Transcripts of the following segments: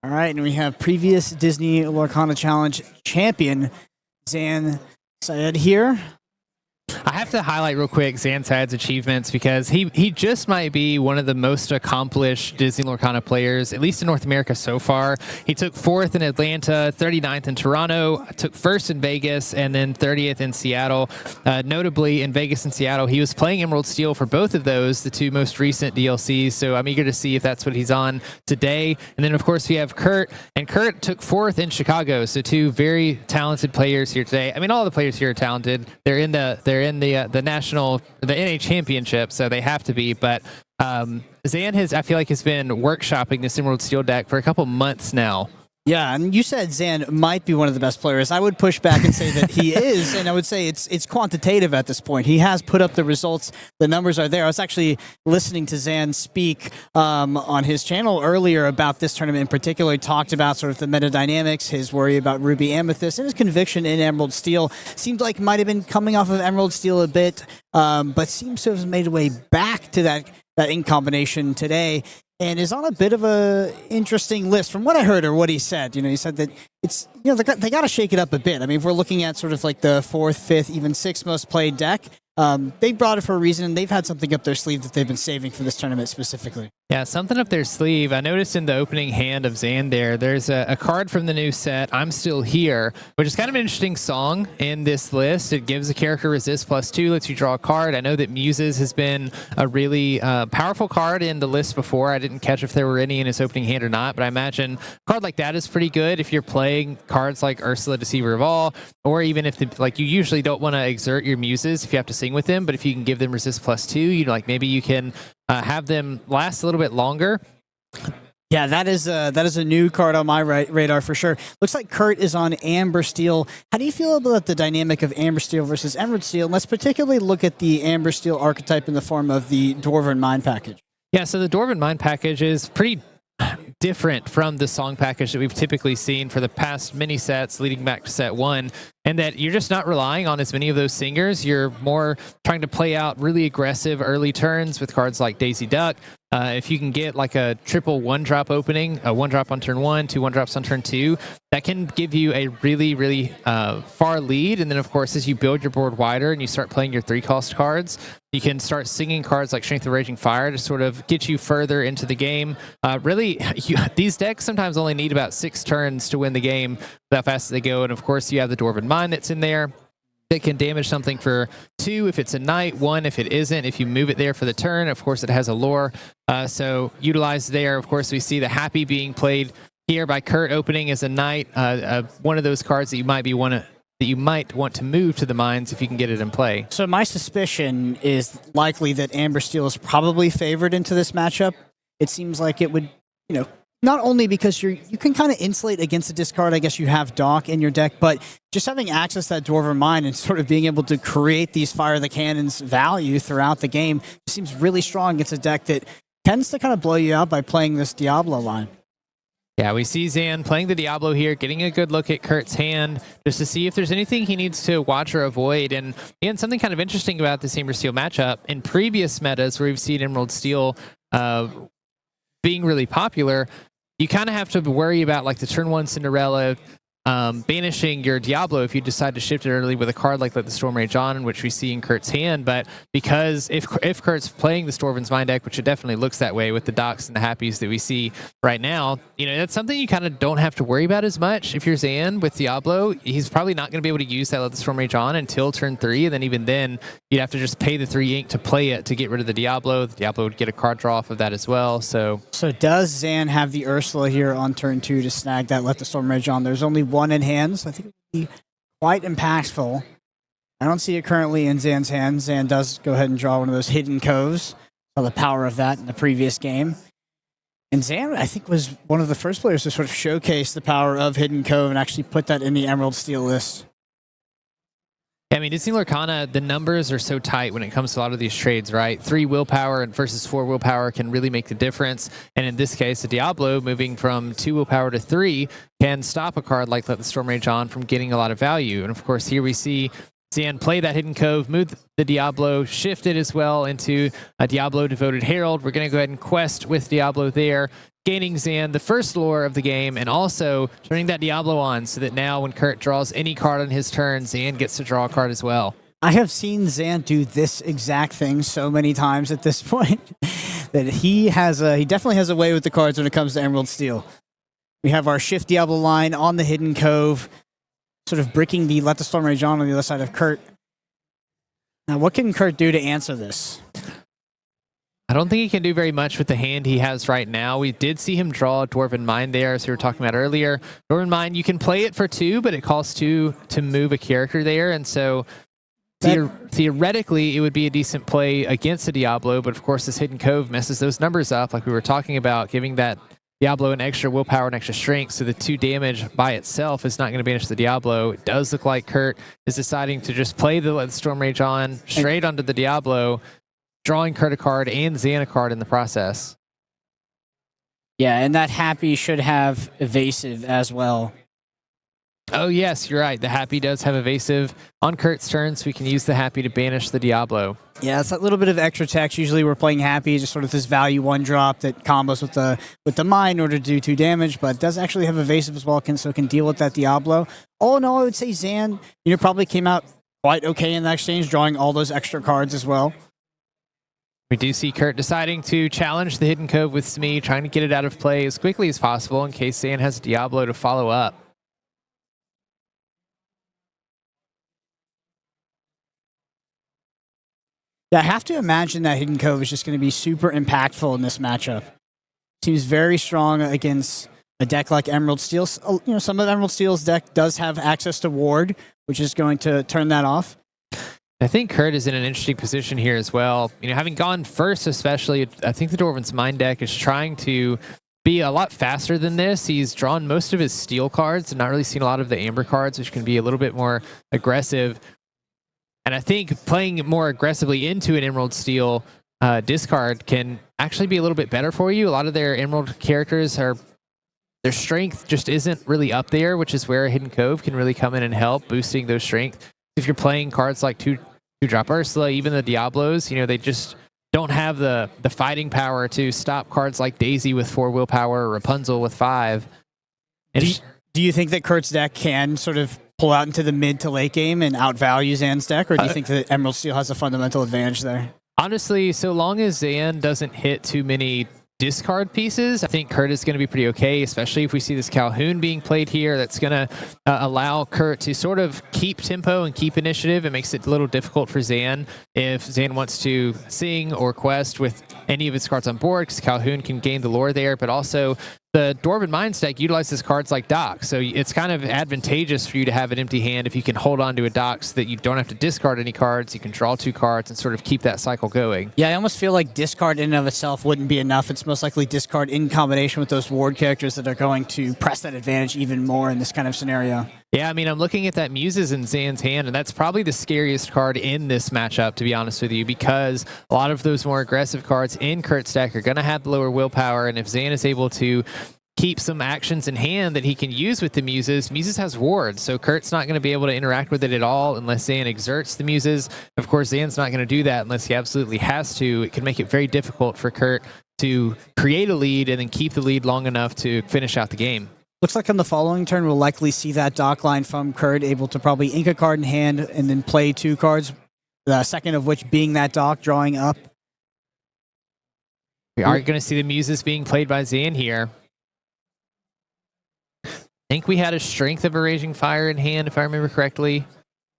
All right, and we have previous Disney Lorcana Challenge champion, Zan Syed here. I have to highlight real quick Zan Syed's achievements because he just might be one of the most accomplished Disney Lorcana players, at least in North America so far. He took 4th in Atlanta, 39th in Toronto, took 1st in Vegas, and then 30th in Seattle. Notably, in Vegas and Seattle, he was playing Emerald Steel for both of those, the two most recent DLCs, so I'm eager to see if that's what he's on today. And then, of course, we have Kurt, and Kurt took 4th in Chicago, so two very talented players here today. I mean, all the players here are talented. They're in the national, the NA championship, so they have to be. But Zan I feel like has been workshopping this Emerald Steel deck for a couple months now. Yeah, and you said Zan might be one of the best players. I would push back and say that he is, and I would say it's quantitative at this point. He has put up the results. The numbers are there. I was actually listening to Zan speak on his channel earlier about this tournament in particular. He talked about sort of the meta dynamics, his worry about Ruby Amethyst, and his conviction in Emerald Steel. Seemed like might have been coming off of Emerald Steel a bit, but seems to have made a way back to that ink combination today. And is on a bit of a interesting list from what I heard or what he said. You know, he said that it's, you know, they got to shake it up a bit. I mean, if we're looking at sort of like the 4th, 5th, even 6th most played deck, they brought it for a reason, and they've had something up their sleeve that they've been saving for this tournament specifically. Yeah, something up their sleeve. I noticed in the opening hand of Zan there's a card from the new set, I'm Still Here, which is kind of an interesting song in this list. It gives a character resist +2, lets you draw a card. I know that Muses has been a really powerful card in the list before. I didn't catch if there were any in his opening hand or not, but I imagine a card like that is pretty good if you're playing cards like Ursula, Deceiver of All, or even if you usually don't want to exert your Muses if you have to sing with them, but if you can give them resist +2, maybe you can have them last a little bit longer. Yeah, that is a new card on my radar for sure. Looks like Kurt is on Amber Steel. How do you feel about the dynamic of Amber Steel versus Emerald Steel? Let's particularly look at the Amber Steel archetype in the form of the Dwarven Mind package. Yeah, so the Dwarven Mind package is pretty different from the song package that we've typically seen for the past many sets leading back to set 1, and that you're just not relying on as many of those singers. You're more trying to play out really aggressive early turns with cards like Daisy Duck. If you can get like a triple 1-drop opening, a 1-drop on turn 1, 2 1-drops on turn 2, that can give you a really, really far lead. And then, of course, as you build your board wider and you start playing your 3-cost cards, you can start singing cards like Strength of Raging Fire to sort of get you further into the game. These decks sometimes only need about 6 turns to win the game, that fast as they go. And, of course, you have the Dwarven Mind that's in there. It can damage something for 2 if it's a knight, 1 if it isn't. If you move it there for the turn, of course, it has a lore. So utilized there. Of course, we see the Happy being played here by Kurt, opening as a knight. One of those cards that you might want to move to the mines if you can get it in play. So my suspicion is likely that Amber Steel is probably favored into this matchup. It seems like it would, not only because you can kind of insulate against the discard, I guess you have Dock in your deck, but just having access to that Dwarven Mind and sort of being able to create these Fire the Cannons value throughout the game seems really strong against a deck that tends to kind of blow you out by playing this Diablo line. Yeah, we see Zan playing the Diablo here, getting a good look at Kurt's hand just to see if there's anything he needs to watch or avoid. And again, something kind of interesting about this Amber Steel matchup, in previous metas where we've seen Emerald Steel being really popular, you kind of have to worry about like the turn 1 Cinderella banishing your Diablo if you decide to shift it early with a card like Let the Storm Rage On, which we see in Kurt's hand. But because if Kurt's playing the Dwarven's Mind deck, which it definitely looks that way with the Docks and the Happies that we see right now, that's something you kind of don't have to worry about as much. If you're Zan with Diablo, he's probably not going to be able to use that Let the Storm Rage On until turn 3, and then even then, you'd have to just pay the 3 ink to play it to get rid of the Diablo. The Diablo would get a card draw off of that as well. So does Zan have the Ursula here on turn 2 to snag that Let the Storm Rage On? There's only 1 in hand, so I think it would be quite impactful. I don't see it currently in Zan's hand. Zan does go ahead and draw one of those hidden coves. Saw the power of that in the previous game. And Zan, I think, was one of the first players to sort of showcase the power of Hidden Cove and actually put that in the Emerald Steel list. I mean, Disney Lorcana, the numbers are so tight when it comes to a lot of these trades, right? 3 willpower versus 4 willpower can really make the difference. And in this case, the Diablo moving from 2 willpower to 3 can stop a card like Let the Storm Rage On from getting a lot of value. And of course, here we see Zan play that Hidden Cove, move the Diablo, shift it as well into a Diablo Devoted Herald. We're going to go ahead and quest with Diablo there. gaining Zan the first lure of the game, and also turning that Diablo on so that now when Kurt draws any card on his turn, Zan gets to draw a card as well. I have seen Zan do this exact thing so many times at this point that he definitely has a way with the cards when it comes to Emerald Steel. We have our Shift Diablo line on the Hidden Cove, sort of bricking the Let the Storm Rage on the other side of Kurt. Now, what can Kurt do to answer this? I don't think he can do very much with the hand he has right now. We did see him draw a Dwarven Mine there, as we were talking about earlier. Dwarven Mine, you can play it for 2, but it costs 2 to move a character there, and so theoretically, it would be a decent play against a Diablo, but of course this Hidden Cove messes those numbers up, like we were talking about, giving that Diablo an extra willpower and extra strength, so the 2 damage by itself is not going to banish the Diablo. It does look like Kurt is deciding to just play the Let the Storm Rage on straight onto the Diablo, drawing Kurt a card and Zan a card in the process. Yeah, and that Happy should have Evasive as well. Oh yes, you're right. The Happy does have Evasive on Kurt's turn, so we can use the Happy to banish the Diablo. Yeah, it's a little bit of extra text. Usually we're playing Happy, just sort of this value 1 drop that combos with the Mine in order to do 2 damage, but it does actually have Evasive as well, so it can deal with that Diablo. All in all, I would say Zan, probably came out quite okay in that exchange, drawing all those extra cards as well. We do see Kurt deciding to challenge the Hidden Cove with Smee, trying to get it out of play as quickly as possible in case Zan has Diablo to follow up. Yeah, I have to imagine that Hidden Cove is just going to be super impactful in this matchup. Seems very strong against a deck like Emerald Steel. Some of Emerald Steel's deck does have access to Ward, which is going to turn that off. I think Kurt is in an interesting position here as well. Having gone first especially, I think the Dwarven's Mind deck is trying to be a lot faster than this. He's drawn most of his Steel cards and not really seen a lot of the Amber cards, which can be a little bit more aggressive. And I think playing more aggressively into an Emerald Steel discard can actually be a little bit better for you. A lot of their Emerald characters their strength just isn't really up there, which is where a Hidden Cove can really come in and help boosting those strength. If you're playing cards like 2-drop Ursula, even the Diablos, they just don't have the fighting power to stop cards like Daisy with 4 willpower or Rapunzel with 5. Do you think that Kurt's deck can sort of pull out into the mid to late game and outvalue Zan's deck, or do you think that Emerald Steel has a fundamental advantage there? Honestly, so long as Zan doesn't hit too many discard pieces, I think Kurt is going to be pretty okay, especially if we see this Calhoun being played here. That's going to allow Kurt to sort of keep tempo and keep initiative. It makes it a little difficult for Zan if Zan wants to sing or quest with any of his cards on board, because Calhoun can gain the lore there, but also the Dwarven Mind deck utilizes cards like Dock, so it's kind of advantageous for you to have an empty hand if you can hold on to a Dock so that you don't have to discard any cards. You can draw 2 cards and sort of keep that cycle going. Yeah, I almost feel like discard in and of itself wouldn't be enough. It's most likely discard in combination with those Ward characters that are going to press that advantage even more in this kind of scenario. Yeah, I'm looking at that Muses in Zan's hand, and that's probably the scariest card in this matchup, to be honest with you, because a lot of those more aggressive cards in Kurt's deck are going to have lower willpower, and if Zan is able to keep some actions in hand that he can use with the Muses has Ward, so Kurt's not going to be able to interact with it at all unless Zan exerts the Muses. Of course, Zan's not going to do that unless he absolutely has to. It can make it very difficult for Kurt to create a lead and then keep the lead long enough to finish out the game. Looks like on the following turn, we'll likely see that Dock line from Kurt, able to probably ink a card in hand and then play 2 cards, the second of which being that Dock drawing up. We are going to see the Muses being played by Zan here. I think we had a Strength of a Raging Fire in hand, if I remember correctly.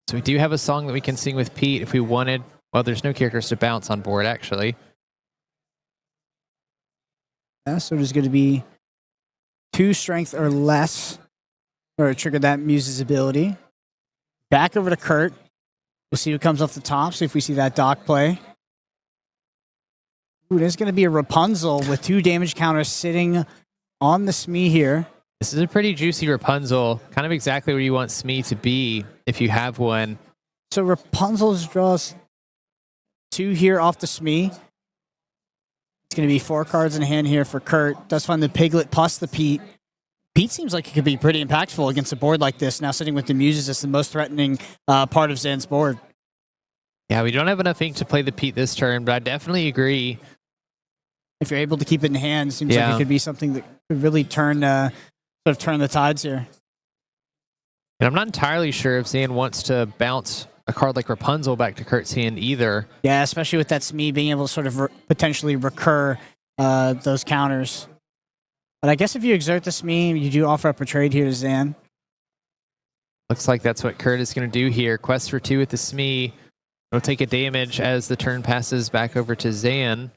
So we do have a song that we can sing with Pete if we wanted. Well, there's no characters to bounce on board, actually. Yeah, so there's going to be 2 strength or less or trigger that Muse's ability. Back over to Kurt. We'll see who comes off the top. See if we see that Dock play. Ooh, there's going to be a Rapunzel with 2 damage counters sitting on the Smee here. This is a pretty juicy Rapunzel. Kind of exactly where you want Smee to be if you have one. So Rapunzel draws 2 here off the Smee. It's going to be 4 cards in hand here for Kurt. Does find the Piglet plus the Pete. Pete seems like it could be pretty impactful against a board like this. Now sitting with the Muses is the most threatening part of Zan's board. Yeah, we don't have enough ink to play the Pete this turn, but I definitely agree. if you're able to keep it in hand, seems like it could be something that could really turn turn the tides here. And I'm not entirely sure if Zan wants to bounce a card like Rapunzel back to Kurt's hand either. Yeah, especially with that Smee being able to sort of potentially recur those counters. But I guess if you exert the Smee, you do offer up a trade here to Zan. Looks like that's what Kurt is going to do here. Quest for 2 with the Smee. It'll take a damage as the turn passes back over to Zan.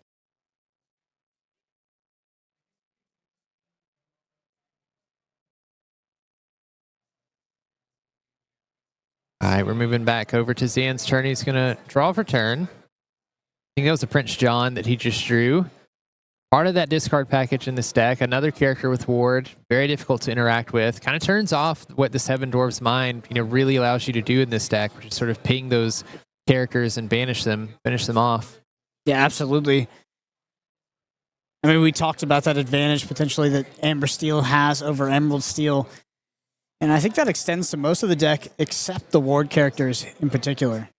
All right, we're moving back over to Zan's turn. He's going to draw for turn. I think that was a Prince John that he just drew. Part of that discard package in this deck, another character with Ward, very difficult to interact with. Kind of turns off what the Seven Dwarves Mind, really allows you to do in this deck, which is sort of ping those characters and banish them, finish them off. Yeah, absolutely. I mean, we talked about that advantage potentially that Amber Steel has over Emerald Steel. And I think that extends to most of the deck except the Ward characters in particular.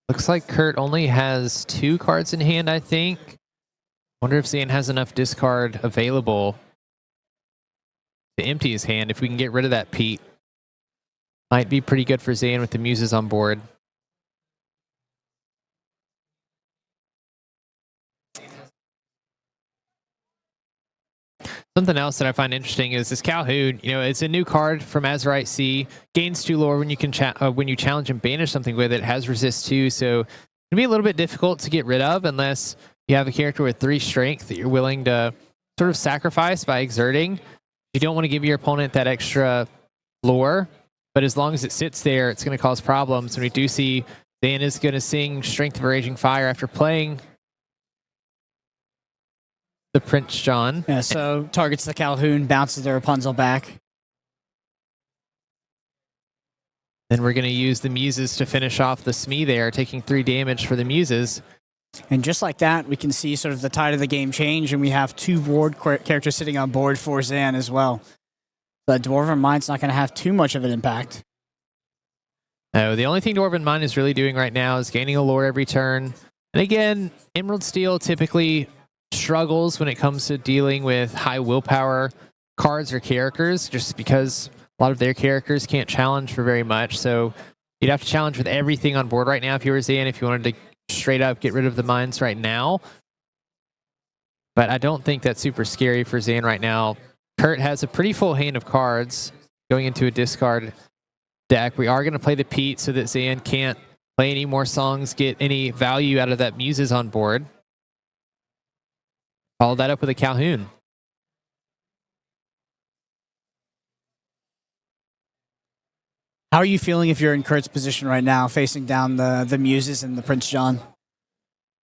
Looks like Kurt only has 2 cards in hand, I think. Wonder if Zan has enough discard available to empty his hand. If we can get rid of that Pete, might be pretty good for Zan with the Muses on board. Something else that I find interesting is this Calhoun. It's a new card from Azurite Sea. Gains 2 lore when you can when you challenge and banish something with it. Has resist 2, so it can be a little bit difficult to get rid of unless you have a character with 3 strength that you're willing to sort of sacrifice by exerting. You don't want to give your opponent that extra lore, but as long as it sits there, it's going to cause problems. And we do see Dan is going to sing Strength of a Raging Fire after playing the Prince John. Yeah, so targets the Calhoun, bounces the Rapunzel back. Then we're going to use the Muses to finish off the Smee there, taking 3 damage for the Muses. And just like that, we can see sort of the tide of the game change, and we have 2 Ward characters sitting on board for Zan as well. The Dwarven Mind's not going to have too much of an impact. No, the only thing Dwarven Mind is really doing right now is gaining a lore every turn. And again, Emerald Steel typically struggles when it comes to dealing with high willpower cards or characters, just because a lot of their characters can't challenge for very much. So you'd have to challenge with everything on board right now if you were Zan, if you wanted to straight up get rid of the mines right now. But I don't think that's super scary for Zan right now. Kurt has a pretty full hand of cards going into a discard deck. We are going to play the Pete so that Zan can't play any more songs, get any value out of that Muses on board. Follow that up with a Calhoun. How are you feeling if you're in Kurt's position right now, facing down the Muses and the Prince John?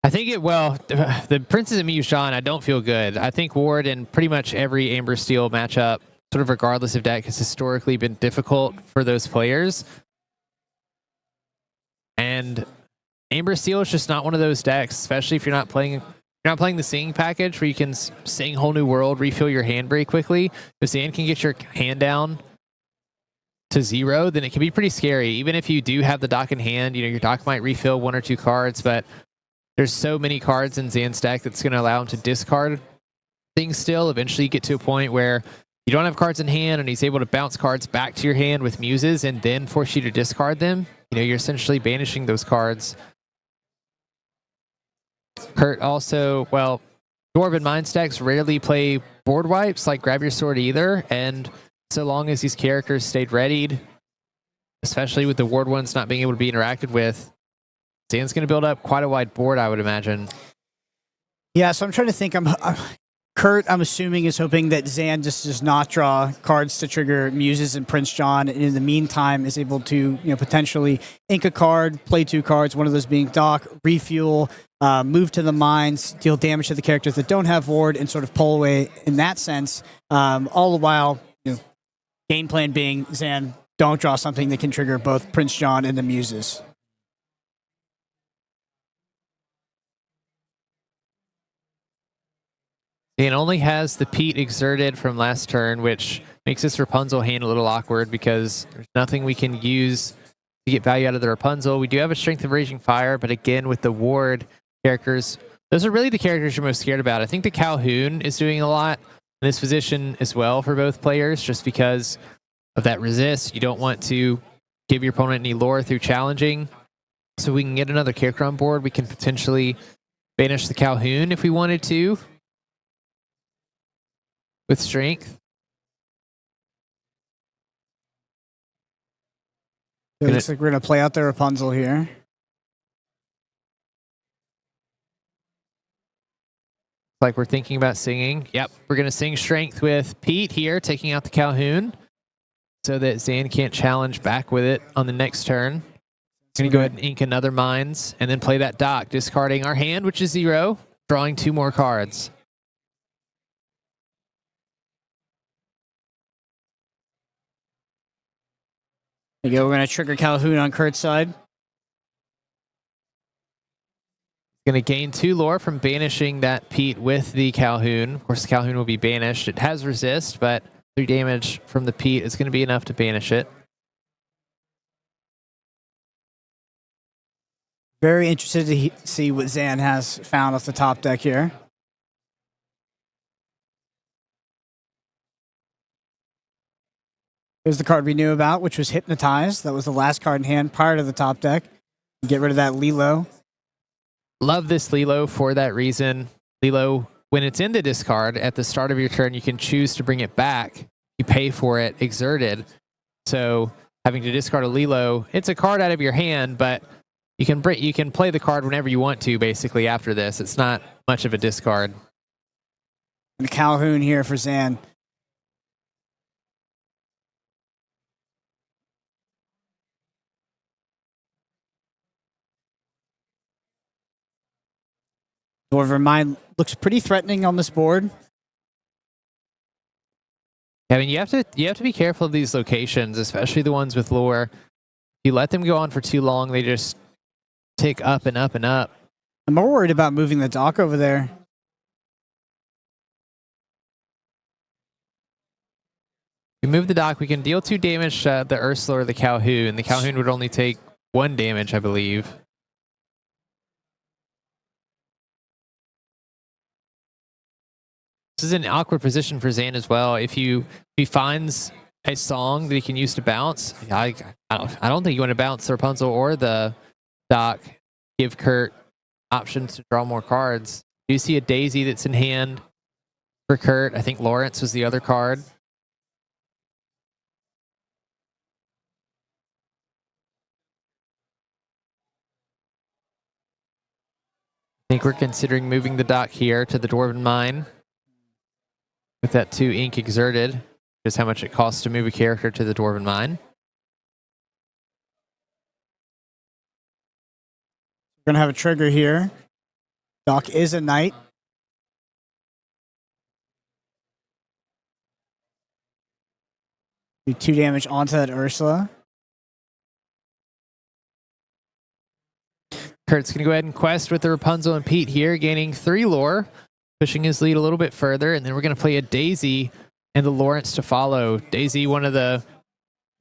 I think the Princes and Muse John, I don't feel good. I think Ward in pretty much every Amber Steel matchup, sort of regardless of deck, has historically been difficult for those players. And Amber Steel is just not one of those decks, especially if you're not playing the singing package where you can sing Whole New World, refill your hand very quickly. If Zan can get your hand down to 0, then it can be pretty scary. Even if you do have the dock in hand, your dock might refill 1 or 2 cards, but there's so many cards in Zan's deck that's going to allow him to discard things still. Eventually you get to a point where you don't have cards in hand and he's able to bounce cards back to your hand with Muses and then force you to discard them. You're essentially banishing those cards. Kurt also, Dwarven Mind stacks rarely play board wipes like Grab Your Sword either, and so long as these characters stayed readied, especially with the Ward ones not being able to be interacted with, Zan's going to build up quite a wide board, I would imagine. Yeah, so I'm trying to think. Kurt, I'm assuming, is hoping that Zan just does not draw cards to trigger Muses and Prince John, and in the meantime is able to potentially ink a card, play 2 cards, one of those being dock, refuel, move to the mines, deal damage to the characters that don't have Ward, and sort of pull away in that sense. All the while, game plan being, Zan, don't draw something that can trigger both Prince John and the Muses. Zan only has the Pete exerted from last turn, which makes this Rapunzel hand a little awkward because there's nothing we can use to get value out of the Rapunzel. We do have a Strength of Raging Fire, but again, with the ward characters, those are really the characters you're most scared about. I think the Calhoun is doing a lot in this position as well for both players, just because of that resist. You don't want to give your opponent any lore through challenging. So we can get another character on board. We can potentially banish the Calhoun if we wanted to with strength. It looks like we're going to play out the Rapunzel here. Like we're thinking about singing. Yep, we're going to sing strength with Pete here, taking out the Calhoun so that Zan can't challenge back with it on the next turn. Going to go ahead and ink another Mines and then play that dock, discarding our hand, which is 0, drawing 2 more cards. There you go. We're going to trigger Calhoun on Kurt's side. Going to gain 2 lore from banishing that Pete with the Calhoun. Of course, the Calhoun will be banished. It has resist, but 3 damage from the Pete is going to be enough to banish it. Very interested to see what Zan has found off the top deck here. Here's the card we knew about, which was Hypnotize. That was the last card in hand prior to the top deck. Get rid of that Lilo. Love this Lilo for that reason. Lilo, when it's in the discard at the start of your turn, you can choose to bring it back. You pay for it, exerted. So having to discard a Lilo, it's a card out of your hand, but you can play the card whenever you want to, basically, after this. It's not much of a discard. And Calhoun here for Zan. However, mine looks pretty threatening on this board. I mean, you have to be careful of these locations, especially the ones with lore. If you let them go on for too long, they just tick up and up and up. I'm more worried about moving the dock over there. We move the dock, we can deal 2 damage to the Ursula or the Calhoun. The Calhoun would only take 1 damage, I believe. This is an awkward position for Zan as well. If he finds a song that he can use to bounce, I don't think you want to bounce the Rapunzel or the dock. Give Kurt options to draw more cards. Do you see a Daisy that's in hand for Kurt? I think Lawrence was the other card. I think we're considering moving the dock here to the Dwarven Mine. With that 2 ink exerted, just how much it costs to move a character to the Dwarven Mine. We're going to have a trigger here. Dock is a knight. Do 2 damage onto that Ursula. Kurt's going to go ahead and quest with the Rapunzel and Pete here, gaining 3 lore, pushing his lead a little bit further, and then we're going to play a Daisy and the Lawrence to follow. Daisy, one of the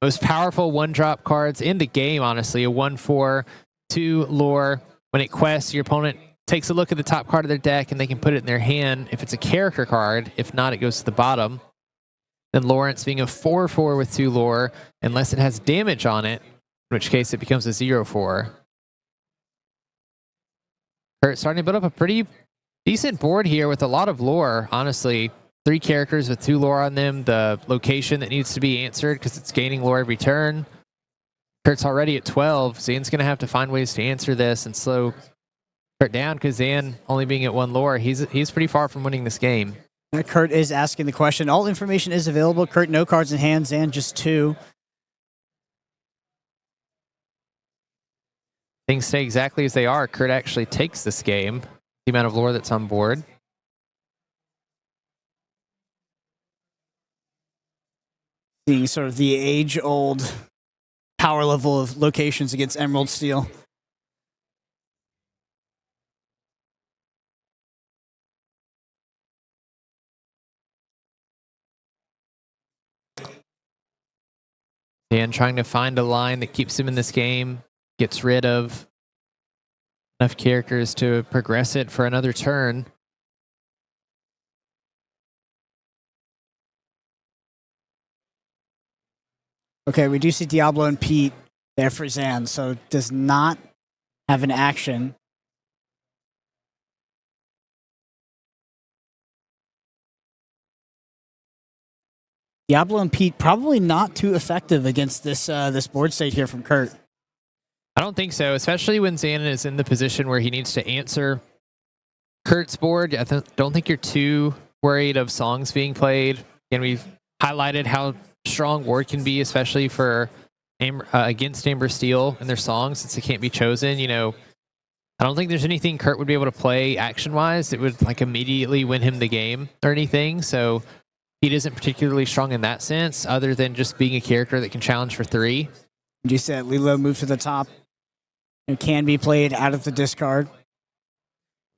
most powerful 1-drop cards in the game, honestly. A 1/4, 2 lore. When it quests, your opponent takes a look at the top card of their deck and they can put it in their hand if it's a character card. If not, it goes to the bottom. Then Lawrence being a 4/4 with 2 lore, unless it has damage on it, in which case it becomes a 0/4. Kurt starting to build up a pretty decent board here with a lot of lore, honestly. 3 characters with 2 lore on them. The location that needs to be answered because it's gaining lore every turn. Kurt's already at 12. Zan's going to have to find ways to answer this and slow Kurt down because Zan only being at 1 lore, he's pretty far from winning this game. Kurt is asking the question. All information is available. Kurt, no cards in hand. Zan, just 2. Things stay exactly as they are. Kurt actually takes this game. The amount of lore that's on board. Seeing sort of the age-old power level of locations against Emerald Steel. And trying to find a line that keeps him in this game, gets rid of enough characters to progress it for another turn. Okay, we do see Diablo and Pete there for Zan, so does not have an action. Diablo and Pete probably not too effective against this this board state here from Kurt. I don't think so, especially when Zan is in the position where he needs to answer Kurt's board. I don't think you're too worried of songs being played. And we've highlighted how strong Ward can be, especially for against Amber Steel and their songs, since they can't be chosen. You know, I don't think there's anything Kurt would be able to play action-wise that would like immediately win him the game or anything. So Pete isn't particularly strong in that sense, other than just being a character that can challenge for 3. You said Lilo moved to the top. It can be played out of the discard.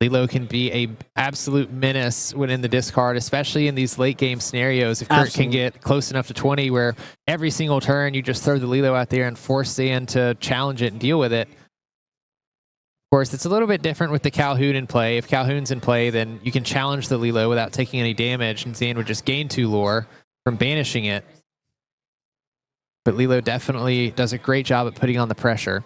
Lilo can be a absolute menace when in the discard, especially in these late game scenarios. If Kurt can get close enough to 20 where every single turn you just throw the Lilo out there and force Zan to challenge it and deal with it. Of course, it's a little bit different with the Calhoun in play. If Calhoun's in play, then you can challenge the Lilo without taking any damage, and Zan would just gain 2 lore from banishing it. But Lilo definitely does a great job at putting on the pressure.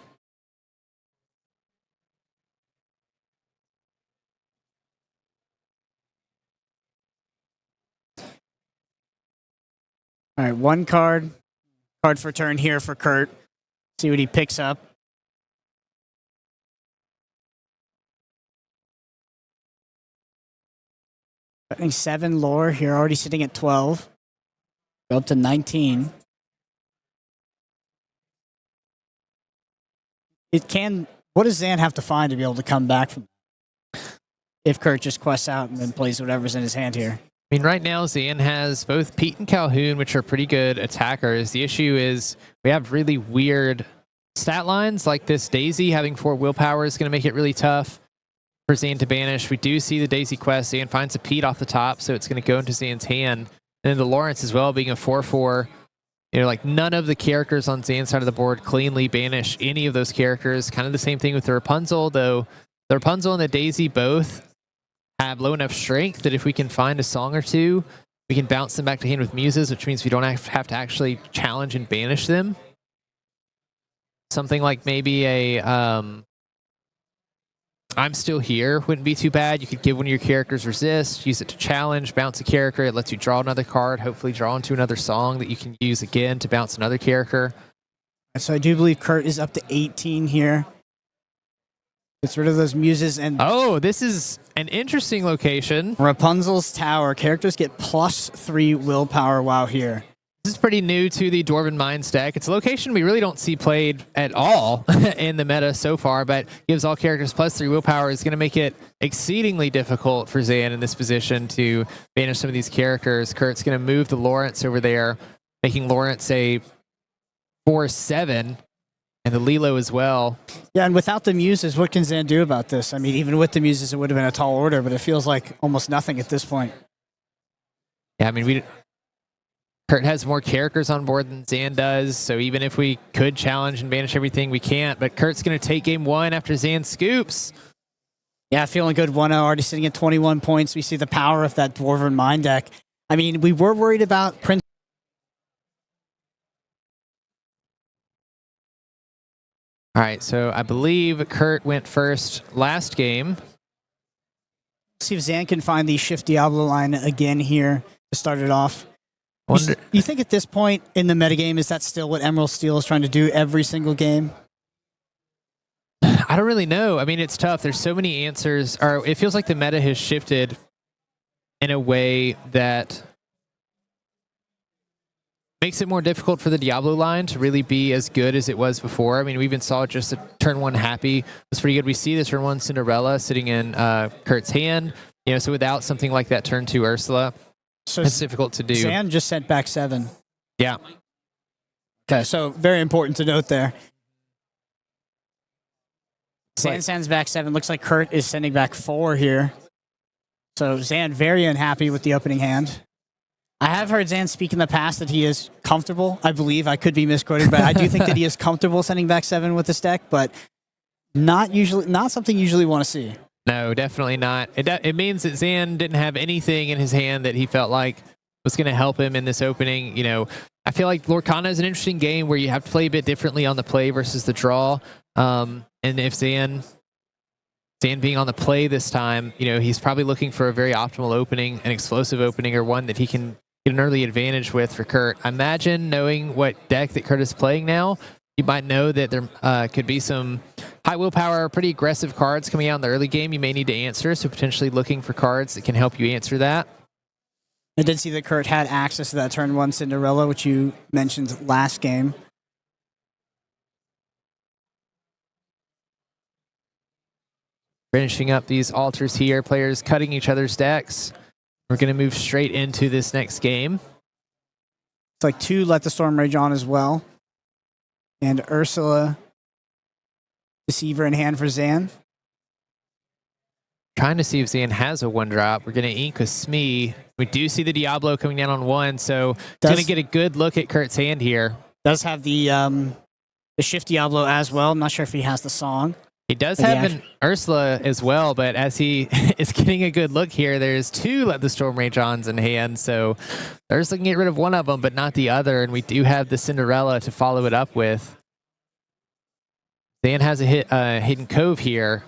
All right, 1 card for turn here for Kurt. See what he picks up. I think 7 lore here, already sitting at 12. Go up to 19. It can. What does Zan have to find to be able to come back from? If Kurt just quests out and then plays whatever's in his hand here. I mean, right now, Zan has both Pete and Calhoun, which are pretty good attackers. The issue is we have really weird stat lines, like this Daisy having 4 willpower is going to make it really tough for Zan to banish. We do see the Daisy quest. Zan finds a Pete off the top, so it's going to go into Zan's hand. And then the Lawrence as well, being a 4/4. You know, like none of the characters on Zan's side of the board cleanly banish any of those characters. Kind of the same thing with the Rapunzel, though the Rapunzel and the Daisy both have low enough strength that if we can find a song or 2, we can bounce them back to hand with muses, which means we don't have to actually challenge and banish them. Something like maybe a I'm Still Here wouldn't be too bad. You could give one of your characters resist, use it to challenge, bounce a character. It lets you draw another card, hopefully draw into another song that you can use again to bounce another character. So I do believe Kurt is up to 18 here. Gets rid of those muses and... Oh, this is an interesting location. Rapunzel's Tower. Characters get +3 willpower while here. This is pretty new to the Dwarven Mines deck. It's a location we really don't see played at all in the meta so far, but gives all characters +3 willpower. Is going to make it exceedingly difficult for Zan in this position to banish some of these characters. Kurt's going to move the Lawrence over there, making Lawrence a 4/7. And the Lilo as well. Yeah, and without the muses, what can Zan do about this? I mean, even with the muses, it would have been a tall order, but it feels like almost nothing at this point. Yeah, I mean, Kurt has more characters on board than Zan does, so even if we could challenge and banish everything, we can't. But Kurt's going to take game 1 after Zan scoops. Yeah, feeling good. 1-0, already sitting at 21 points. We see the power of that Dwarven Mine deck. I mean, we were worried about Prince. All right, so I believe Kurt went first last game. See if Zan can find the Shift Diablo line again here to start it off. You think at this point in the metagame, is that still what Emerald Steel is trying to do every single game? I don't really know. I mean, it's tough. There's so many answers. Or it feels like the meta has shifted in a way that makes it more difficult for the Diablo line to really be as good as it was before. I mean, we even saw just a turn 1 Happy was pretty good. We see the turn 1 Cinderella sitting in Kurt's hand. You know, so without something like that turn 2 Ursula, so it's difficult to do. Zan just sent back 7. Yeah. Okay, so very important to note there. Zan sends back 7. Looks like Kurt is sending back 4 here. So Zan very unhappy with the opening hand. I have heard Zan speak in the past that he is comfortable. I believe, I could be misquoted, but I do think that he is comfortable sending back 7 with this deck, but not something you usually want to see. No, definitely not. It means that Zan didn't have anything in his hand that he felt like was going to help him in this opening. You know, I feel like Lorcana is an interesting game where you have to play a bit differently on the play versus the draw. And if Zan being on the play this time, you know, he's probably looking for a very optimal opening, an explosive opening, or one that he can get an early advantage with for Kurt. I imagine, knowing what deck that Kurt is playing now, you might know that there could be some high willpower, pretty aggressive cards coming out in the early game you may need to answer, so potentially looking for cards that can help you answer that. I did see that Kurt had access to that turn 1 Cinderella, which you mentioned last game. Finishing up these altars here, players cutting each other's decks. We're going to move straight into this next game. It's like 2 Let the Storm Rage On as well. And Ursula Deceiver in hand for Zan. Trying to see if Zan has a 1-drop. We're going to ink with Smee. We do see the Diablo coming down on 1, so going to get a good look at Kurt's hand here. Does have the Shift Diablo as well. I'm not sure if he has the song. He does have an Ursula as well, but as he is getting a good look here, there's 2 Let the Storm Rage Ons in hand, so Ursula can get rid of one of them, but not the other, and we do have the Cinderella to follow it up with. Zan has a hidden cove here.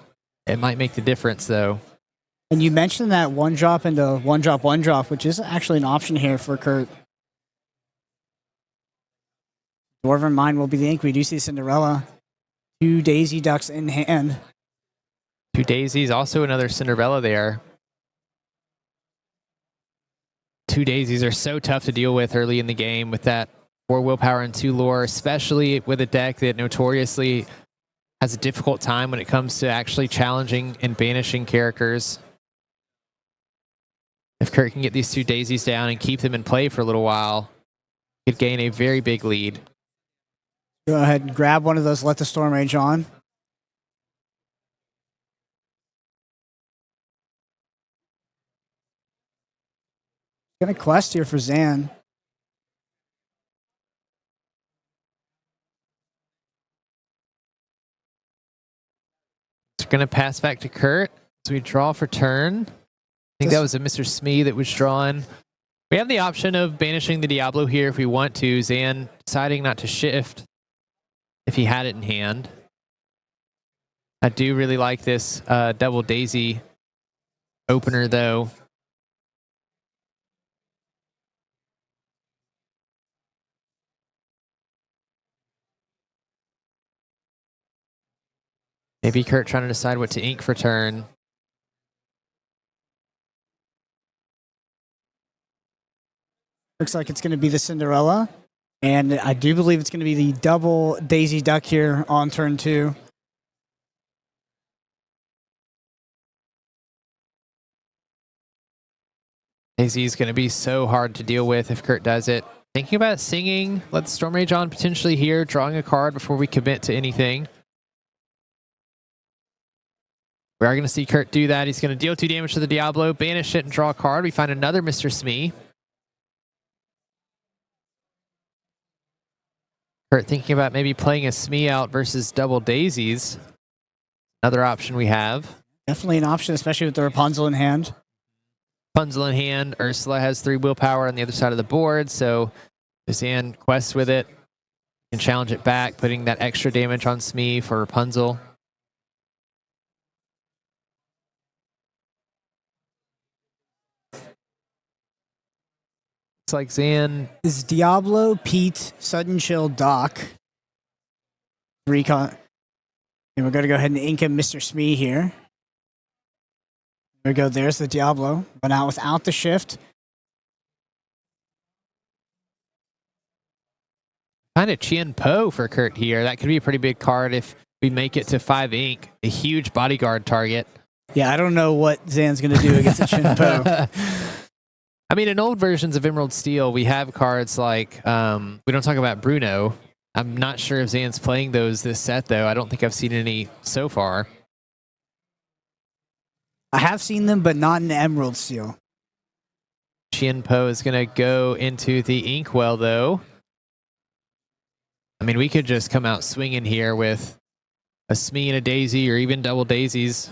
It might make the difference, though. And you mentioned that 1-drop into 1-drop, which is actually an option here for Kurt. Dwarven Mine will be the ink. We do see Cinderella. 2 Daisy Ducks in hand. 2 Daisies, also another Cinderella there. 2 Daisies are so tough to deal with early in the game with that 4 willpower and 2 lore, especially with a deck that notoriously has a difficult time when it comes to actually challenging and banishing characters. If Kurt can get these 2 Daisies down and keep them in play for a little while, he could gain a very big lead. Go ahead and grab one of those Let the Storm Rage On. Gonna quest here for Zan. It's gonna pass back to Kurt. So we draw for turn. I think that was a Mr. Smee that was drawn. We have the option of banishing the Diablo here if we want to. Zan deciding not to shift if he had it in hand. I do really like this double Daisy opener, though. Maybe Kurt trying to decide what to ink for turn. Looks like it's going to be the Cinderella. And I do believe it's going to be the double Daisy Duck here on turn 2. Daisy is going to be so hard to deal with if Kurt does it. Thinking about singing, let the Storm Rage on potentially here, drawing a card before we commit to anything. We are going to see Kurt do that. He's going to deal 2 damage to the Diablo, banish it, and draw a card. We find another Mr. Smee. Kurt thinking about maybe playing a Smee out versus double Daisies. Another option we have. Definitely an option, especially with the Rapunzel in hand. Rapunzel in hand. Ursula has 3 willpower on the other side of the board, so Zan quests with it. Can challenge it back, putting that extra damage on Smee for Rapunzel. Looks like Zan is Diablo, Pete, Sudden Chill, Doc. Recon. And we're going to go ahead and ink him Mr. Smee here. There we go. There's the Diablo. But out without the shift. Kind of Chien Po for Kurt here. That could be a pretty big card if we make it to 5 ink. A huge bodyguard target. Yeah, I don't know what Zan's going to do against the Chien Po. I mean, in old versions of Emerald Steel, we have cards like, we don't talk about Bruno. I'm not sure if Zan's playing those this set, though. I don't think I've seen any so far. I have seen them, but not in Emerald Steel. Chinpo is going to go into the inkwell, though. I mean, we could just come out swinging here with a Smee and a Daisy, or even double daisies.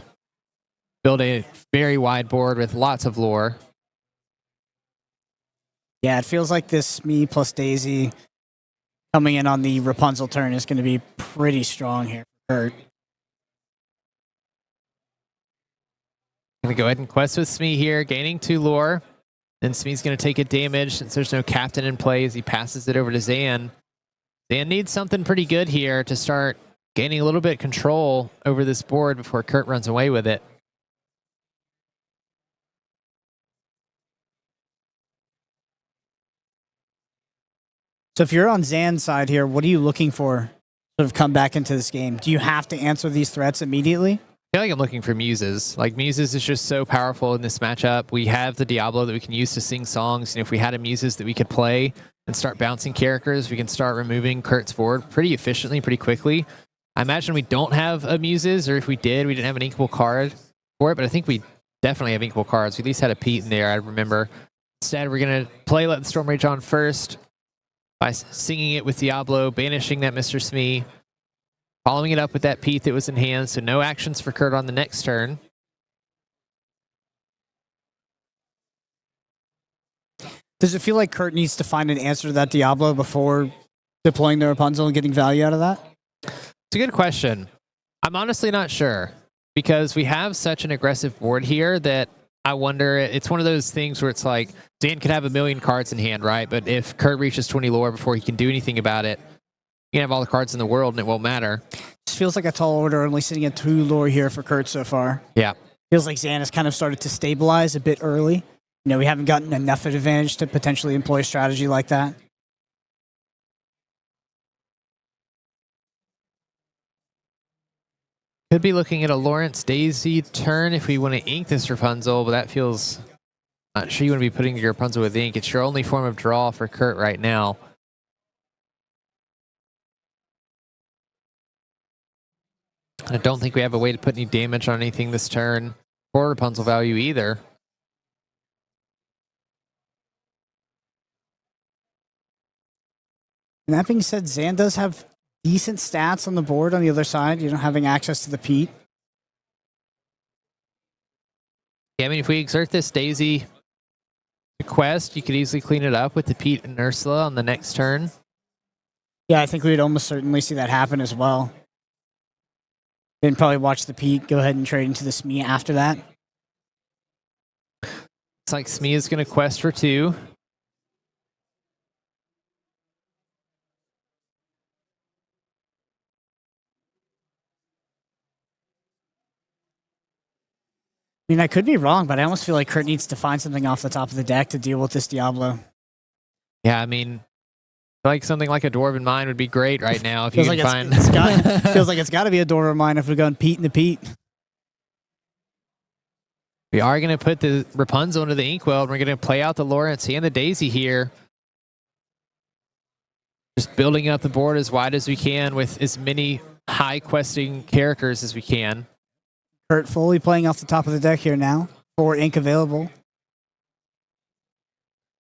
Build a very wide board with lots of lore. Yeah, it feels like this Smee plus Daisy coming in on the Rapunzel turn is going to be pretty strong here for Kurt. Going to go ahead and quest with Smee here, gaining 2 lore. Then Smee's going to take a damage since there's no captain in play as he passes it over to Zan. Zan needs something pretty good here to start gaining a little bit of control over this board before Kurt runs away with it. So if you're on Zan's side here, what are you looking for to sort of come back into this game? Do you have to answer these threats immediately? I feel like I'm looking for Muses. Like, Muses is just so powerful in this matchup. We have the Diablo that we can use to sing songs. And if we had a Muses that we could play and start bouncing characters, we can start removing Kurt's board pretty efficiently, pretty quickly. I imagine we don't have a Muses, or if we did, we didn't have an inkable card for it, but I think we definitely have inkable cards. We at least had a Pete in there, I remember. Instead, we're going to play Let the Storm Rage On first by singing it with Diablo, banishing that Mr. Smee, following it up with that Pete that was in hand, so no actions for Kurt on the next turn. Does it feel like Kurt needs to find an answer to that Diablo before deploying the Rapunzel and getting value out of that? It's a good question. I'm honestly not sure, because we have such an aggressive board here that I wonder, it's one of those things where it's like, Dan could have 1,000,000 cards in hand, right? But if Kurt reaches 20 lore before he can do anything about it, you can have all the cards in the world and it won't matter. This feels like a tall order, only sitting at 2 lore here for Kurt so far. Yeah. Feels like Zan has kind of started to stabilize a bit early. You know, we haven't gotten enough advantage to potentially employ a strategy like that. Could be looking at a Lawrence Daisy turn if we want to ink this Rapunzel, but that feels... Not sure you want to be putting your Rapunzel with ink. It's your only form of draw for Kurt right now. I don't think we have a way to put any damage on anything this turn or Rapunzel value either. And that being said, Zan does have decent stats on the board on the other side, you know, having access to the Pete. Yeah, I mean, if we exert this Daisy quest, you could easily clean it up with the Pete and Ursula on the next turn. Yeah, I think we would almost certainly see that happen as well. Then probably watch the Pete go ahead and trade into the Smee after that. It's like Smee is going to quest for 2. I mean, I could be wrong, but I almost feel like Kurt needs to find something off the top of the deck to deal with this Diablo. Yeah, I mean, like something like a Dwarven Mine would be great right now if you can find. Feels like it's got to be a Dwarven Mine if we're going Pete and the Pete. We are going to put the Rapunzel into the inkwell, and we're going to play out the Lawrence and the Daisy here. Just building up the board as wide as we can with as many high questing characters as we can. Kurt fully playing off the top of the deck here now. 4 ink available.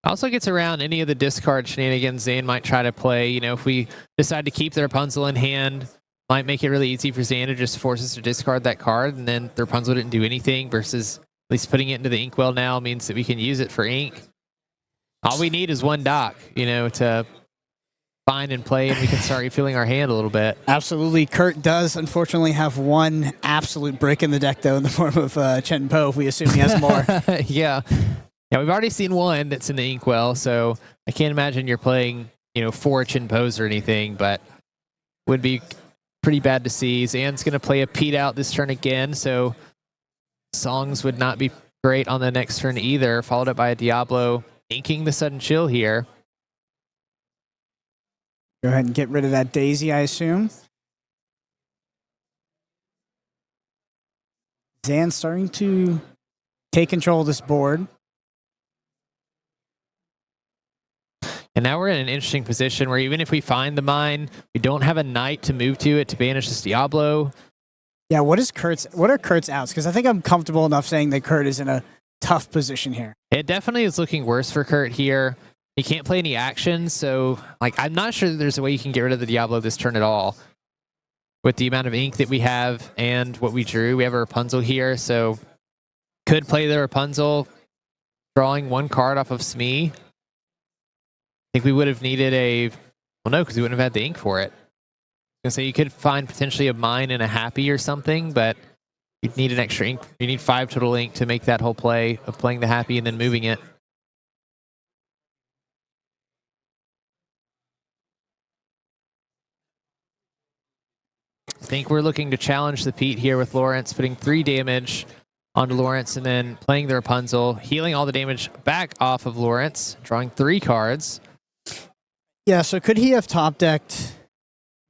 Also gets around any of the discard shenanigans Zan might try to play. You know, if we decide to keep the Rapunzel in hand, might make it really easy for Zan to just force us to discard that card, and then the Rapunzel didn't do anything, versus at least putting it into the inkwell now means that we can use it for ink. All we need is 1 dock, you know, to find and play, and we can start refilling our hand a little bit. Absolutely. Kurt does unfortunately have 1 absolute brick in the deck, though, in the form of Chen Po, if we assume he has more. Yeah. Yeah, we've already seen 1 that's in the inkwell, so I can't imagine you're playing, you know, 4 Chin Pos or anything, but would be pretty bad to see. Zan's going to play a Pete out this turn again, so songs would not be great on the next turn either, followed up by a Diablo inking the Sudden Chill here. Go ahead and get rid of that Daisy, I assume. Zan's starting to take control of this board. And now we're in an interesting position where even if we find the mine, we don't have a knight to move to it to banish this Diablo. Yeah, what are Kurt's outs? Because I think I'm comfortable enough saying that Kurt is in a tough position here. It definitely is looking worse for Kurt here. He can't play any actions, so like I'm not sure that there's a way you can get rid of the Diablo this turn at all. With the amount of ink that we have and what we drew, we have a Rapunzel here, so could play the Rapunzel, drawing one card off of Smee. I think we would have needed a, well, no, because we wouldn't have had the ink for it. I was gonna say you could find potentially a mine and a happy or something, but you'd need an extra ink. You need 5 total ink to make that whole play of playing the happy and then moving it. I think we're looking to challenge the Pete here with Lawrence, putting 3 damage onto Lawrence and then playing the Rapunzel, healing all the damage back off of Lawrence, drawing 3 cards. Yeah, so could he have top decked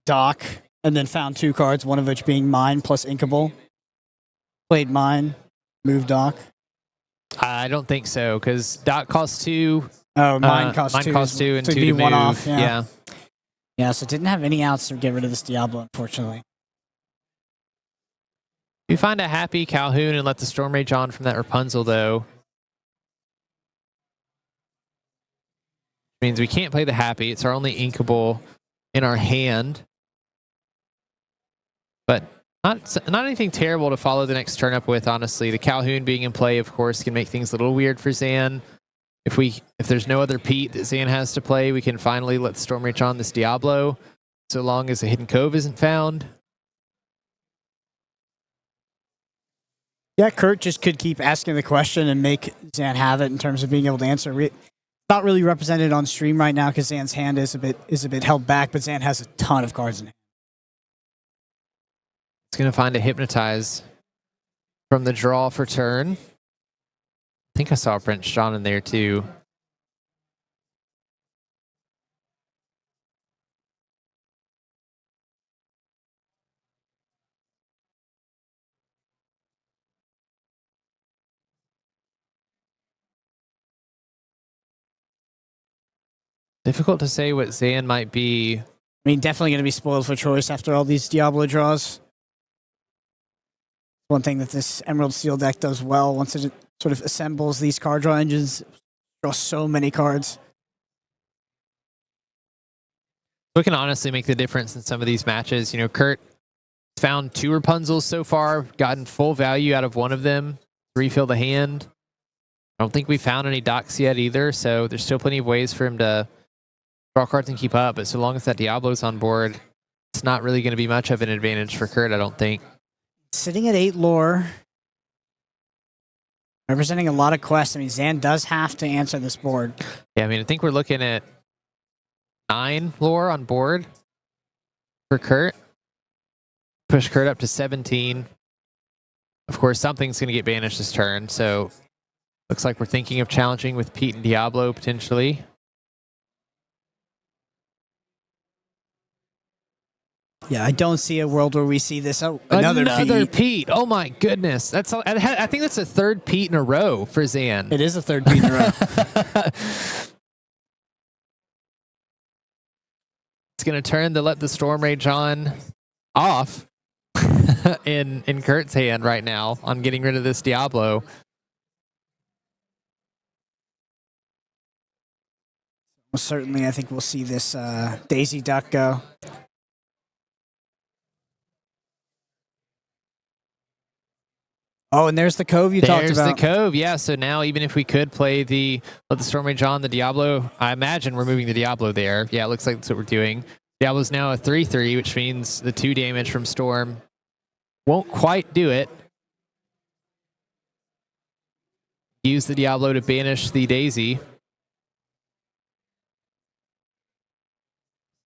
Doc and then found 2 cards, one of which being mine plus inkable? Played mine, moved Doc? I don't think so, because Doc costs 2. Oh, mine costs 2. Mine costs 2 and so 2 to move. one off, Yeah. Yeah, so didn't have any outs to get rid of this Diablo, unfortunately. You find a happy Calhoun and let the Storm Rage on from that Rapunzel, though. Means we can't play the happy. It's our only inkable in our hand. But not anything terrible to follow the next turn up with, honestly. The Calhoun being in play, of course, can make things a little weird for Zan. If there's no other Pete that Zan has to play, we can finally let the Storm Rage on this Diablo, so long as a Hidden Cove isn't found. Yeah, Kurt just could keep asking the question and make Zan have it in terms of being able to answer. Not really represented on stream right now because Zan's hand is a bit held back, but Zan has a ton of cards in hand. It's going to find a Hypnotize from the draw for turn. I think I saw Prince John in there too. Difficult to say what Zan might be. I mean, definitely going to be spoiled for choice after all these Diablo draws. One thing that this Emerald Steel deck does well, once it sort of assembles these card draw engines, draws so many cards. We can honestly make the difference in some of these matches. You know, Kurt found 2 Rapunzels so far, gotten full value out of one of them, refill the hand. I don't think we found any Docs yet either, so there's still plenty of ways for him to draw cards and keep up, but so long as that Diablo's on board, it's not really going to be much of an advantage for Kurt, I don't think. Sitting at 8 lore, representing a lot of quests. I mean, Zan does have to answer this board. Yeah, I mean, I think we're looking at 9 lore on board for Kurt. Push Kurt up to 17. Of course, something's going to get banished this turn, so looks like we're thinking of challenging with Pete and Diablo potentially. Yeah, I don't see a world where we see this. Oh, another Pete. Oh my goodness. That's all, I think that's a 3rd Pete in a row for Zan. It is a 3rd Pete in a row. It's going to turn to let the Storm Rage on off in Kurt's hand right now on getting rid of this Diablo. Well, certainly, I think we'll see this Daisy Duck go. Oh, and there's the Cove you talked about. There's the Cove, yeah. So now even if we could play let the Storm Rage on the Diablo, I imagine we're moving the Diablo there. Yeah, it looks like that's what we're doing. Diablo's now a 3/3, which means the 2 damage from Storm won't quite do it. Use the Diablo to banish the Daisy.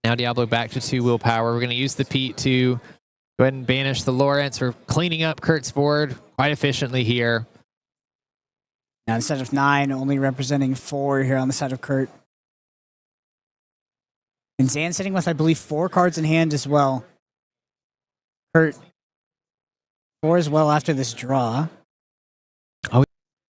Now Diablo back to 2 willpower. We're going to use the Pete to go ahead and banish the Lawrence. We're cleaning up Kurt's board quite efficiently here. Now instead of 9, only representing 4 here on the side of Kurt. And Zan sitting with, I believe, 4 cards in hand as well. Kurt, 4 as well after this draw. Oh,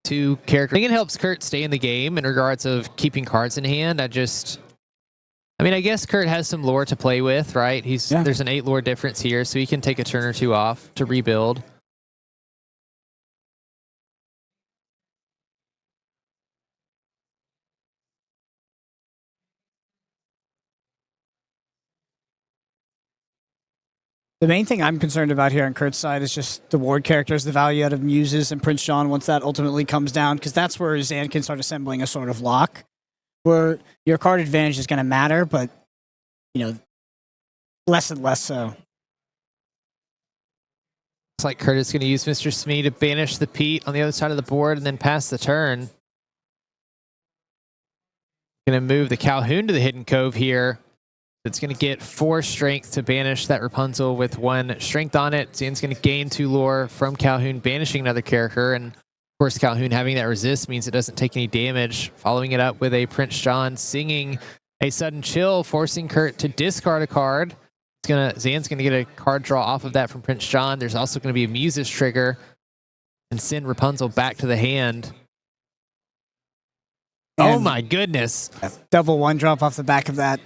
2 characters. I think it helps Kurt stay in the game in regards of keeping cards in hand. I mean, I guess Kurt has some lore to play with, right? There's an 8 lore difference here, so he can take a turn or 2 off to rebuild. The main thing I'm concerned about here on Kurt's side is just the ward characters, the value out of Muses and Prince John once that ultimately comes down, because that's where Zan can start assembling a sort of lock, where your card advantage is going to matter, but, less and less so. Looks like Kurt is going to use Mr. Smee to banish the Pete on the other side of the board and then pass the turn. Going to move the Calhoun to the Hidden Cove here. It's going to get 4 strength to banish that Rapunzel with 1 strength on it. Zan's going to gain 2 lore from Calhoun, banishing another character. And of course, Calhoun having that resist means it doesn't take any damage. Following it up with a Prince John singing a sudden chill, forcing Kurt to discard a card. Zan's going to get a card draw off of that from Prince John. There's also going to be a Muses trigger and send Rapunzel back to the hand. And oh my goodness. Double 1-drop off the back of that.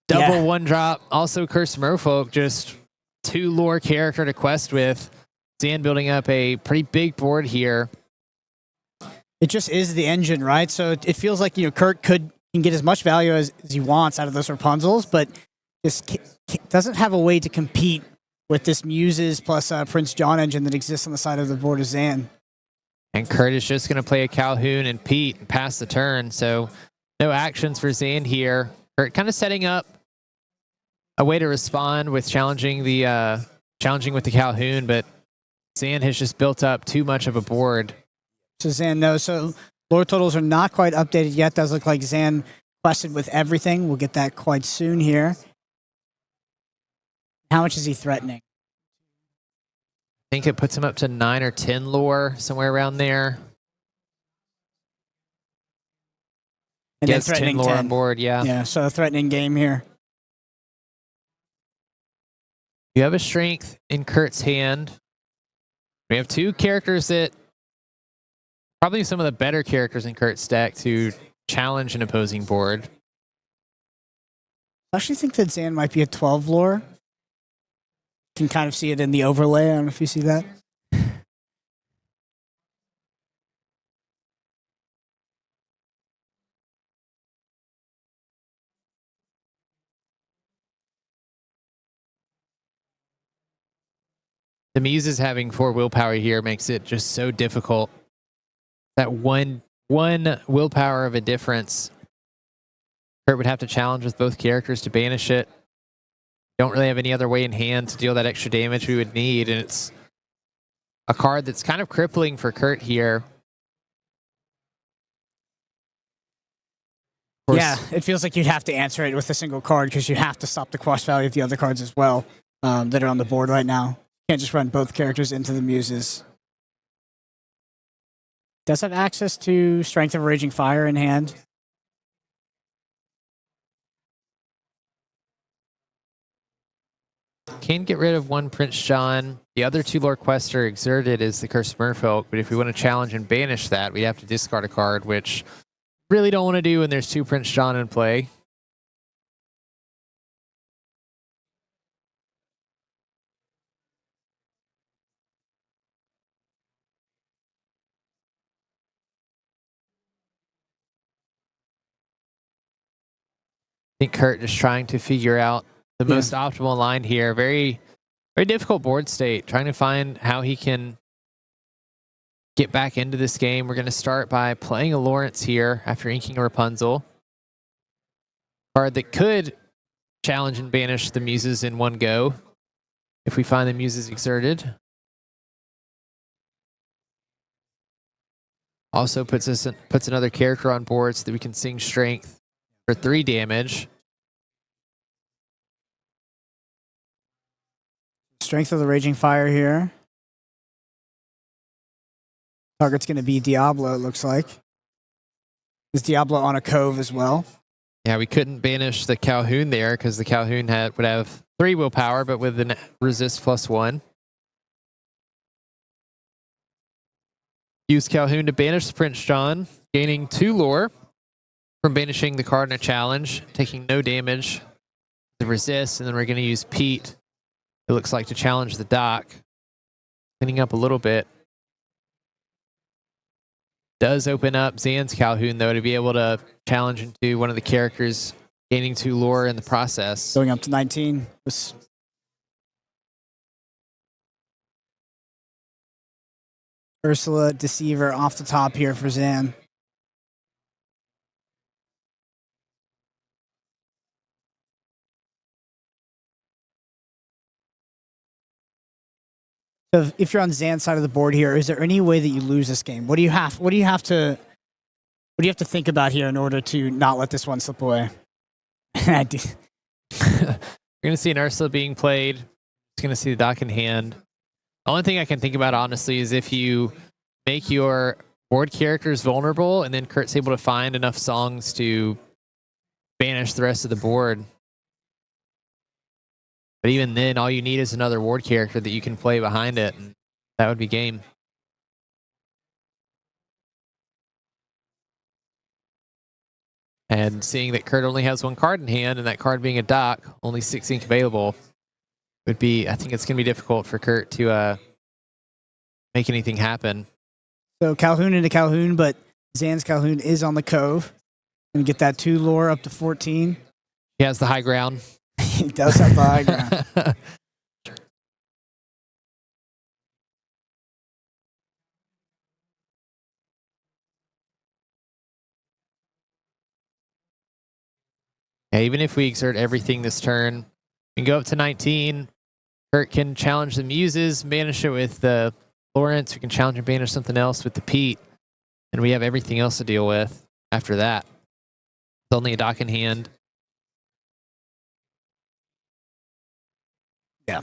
Double 1-drop. Also, Cursed Merfolk, just 2 lore character to quest with. Zan building up a pretty big board here. It just is the engine, right? So it feels like, Kurt can get as much value as he wants out of those Rapunzels, but just doesn't have a way to compete with this Muses plus Prince John engine that exists on the side of the board of Zan. And Kurt is just going to play a Calhoun and Pete and pass the turn. So no actions for Zan here. Kurt kind of setting up a way to respond with challenging with the Calhoun, but Zan has just built up too much of a board. So Zan knows. So lore totals are not quite updated yet. Does look like Zan quested with everything. We'll get that quite soon here. How much is he threatening? I think it puts him up to 9 or 10 lore, somewhere around there. And Gets then threatening 10 lore 10 on board, yeah. Yeah, so a threatening game here. You have a strength in Kurt's hand. We have 2 characters that probably some of the better characters in Kurt's deck to challenge an opposing board. I actually think that Zan might be a 12 lore. You can kind of see it in the overlay. I don't know if you see that. The Muses having 4 willpower here makes it just so difficult. That one willpower of a difference. Kurt would have to challenge with both characters to banish it. Don't really have any other way in hand to deal that extra damage we would need, and it's a card that's kind of crippling for Kurt here. Yeah, it feels like you'd have to answer it with a single card because you have to stop the cost value of the other cards as well that are on the board right now. You can't just run both characters into the Muses. Does have access to Strength of Raging Fire in hand. Can get rid of 1 Prince John. The other 2 lore quests are exerted is the Cursed Merfolk, but if we want to challenge and banish that, we have to discard a card, which really don't want to do when there's 2 Prince John in play. I think Kurt just trying to figure out the most optimal line here. Very, very difficult board state. Trying to find how he can get back into this game. We're going to start by playing a Lawrence here after inking a Rapunzel. Card that could challenge and banish the Muses in one go if we find the Muses exerted. Also puts another character on board so that we can sing Strength for 3 damage. Strength of the Raging Fire here. Target's going to be Diablo, it looks like. Is Diablo on a cove as well? Yeah, we couldn't banish the Calhoun there because the Calhoun would have 3 willpower, but with an resist +1. Use Calhoun to banish the Prince John, gaining 2 lore from banishing the card in a challenge, taking no damage. The resist, and then we're going to use Pete, it looks like, to challenge the dock. Cleaning up a little bit. Does open up Zan's Calhoun, though, to be able to challenge into one of the characters gaining 2 lore in the process. Going up to 19. Ursula Deceiver off the top here for Zan. So if you're on Zan's side of the board here, is there any way that you lose this game? What do you have to think about here in order to not let this one slip away? You're gonna see an Ursula being played. Just gonna see the dock in hand. The only thing I can think about, honestly, is if you make your board characters vulnerable and then Kurt's able to find enough songs to banish the rest of the board. But even then, all you need is another ward character that you can play behind it, and that would be game. And seeing that Kurt only has 1 card in hand, and that card being a dock, only 6 ink available, would be, I think it's going to be difficult for Kurt to make anything happen. So Calhoun into Calhoun, but Zan's Calhoun is on the Cove. Going to get that 2 lore up to 14. He has the high ground. He does have the high ground. Yeah, even if we exert everything this turn, we can go up to 19. Kurt can challenge the Muses, banish it with the Lawrence. We can challenge and banish something else with the Pete. And we have everything else to deal with after that. It's only a dock in hand. Yeah.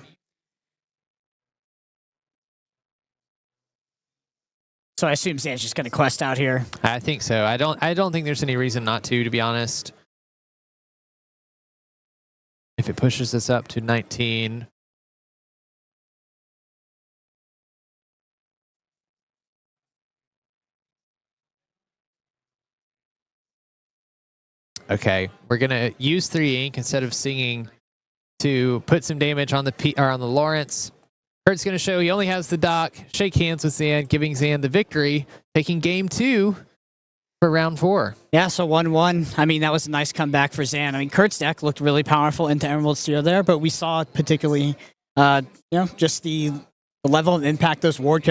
So I assume Zan's just going to quest out here. I think so. I don't think there's any reason not to be honest. If it pushes us up to 19. Okay, we're gonna use 3 ink instead of singing to put some damage on the on the Lawrence. Kurt's gonna show he only has the dock. Shake hands with Zan, giving Zan the victory, taking game 2 for round 4. Yeah, so 1-1. I mean, that was a nice comeback for Zan. I mean, Kurt's deck looked really powerful into Emerald Steel there, but we saw particularly, just the level of impact those ward characters